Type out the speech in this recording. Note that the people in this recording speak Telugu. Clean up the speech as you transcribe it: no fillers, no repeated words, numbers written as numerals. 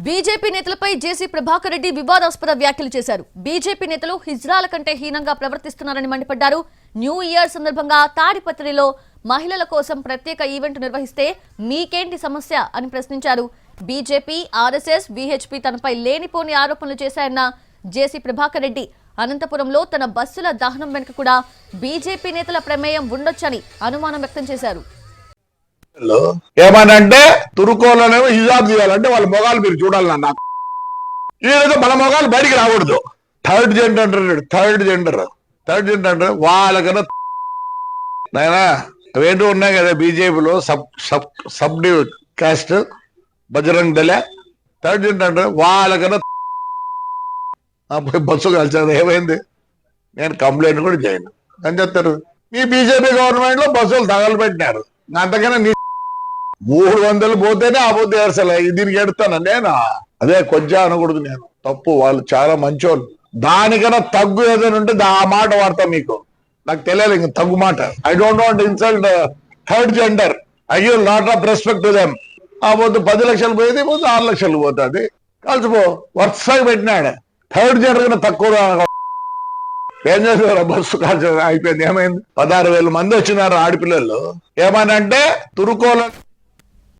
బీజేపీ నేతలపై జేసీ ప్రభాకర్ రెడ్డి వివాదాస్పద వ్యాఖ్యలు చేశారు. బీజేపీ నేతలు హిజ్రాల కంటే హీనంగా ప్రవర్తిస్తున్నారని మండిపడ్డారు. న్యూ ఇయర్ సందర్భంగా తాడిపత్రిలో మహిళల కోసం ప్రత్యేక ఈవెంట్ నిర్వహిస్తే మీకేంటి సమస్య అని ప్రశ్నించారు. బీజేపీ, ఆర్ఎస్ఎస్, వీహెచ్పీ తనపై లేనిపోని ఆరోపణలు చేశాయన్న జేసీ ప్రభాకర్ రెడ్డి అనంతపురంలో తన బస్సుల దహనం వెనుక కూడా బీజేపీ నేతల ప్రమేయం ఉండొచ్చని అనుమానం వ్యక్తం చేశారు. ఏమనంటే తురుకోలోనేమో హిజాబ్ తీయాలంటే వాళ్ళ మొగాలు మీరు చూడాలన్నా ఈరోజు మన మొగాలు బయటికి రాకూడదు. థర్డ్ జెండర్ అంటారు, థర్డ్ జెండర్ వాళ్ళకన్నా నాయనా అవేంటో ఉన్నాయి కదా బీజేపీలో సబ్ కాస్ట్ బజరంగ్ దళ థర్డ్ జెండర్ అంటారు వాళ్ళకన్నా పోయి బస్సు కలిసారు. ఏమైంది? నేను కంప్లైంట్ కూడా చేయను అని చెప్తారు. మీ బీజేపీ గవర్నమెంట్ లో బస్సులు తగలబెట్టినారు. అంతకన్నా 300 పోతేనే ఆ పోతే అసలు దీనికి ఎడతాను నేను. అదే కొంచెం అనకూడదు, నేను తప్పు. వాళ్ళు చాలా మంచోళ్ళు. దానికన్నా తగ్గు ఏదైనా ఉంటే ఆ మాట వాడతా. మీకు నాకు తెలియాలి ఇంక తగ్గు మాట. I don't want insult third gender. I give lot of respect to them. ఆ పోతే 10 లక్షలు పోయేది, పోతే 6 లక్షలు పోతుంది. కలిసిపో వరుసగా పెట్టినాడు. థర్డ్ జెండర్ కన్నా తక్కువ ఏం చేసేవారు? బస్సు కాల్చడం అయిపోయింది. ఏమైంది? 16,000 మంది వచ్చినారు ఆడపిల్లలు. ఏమనంటే తురుకోల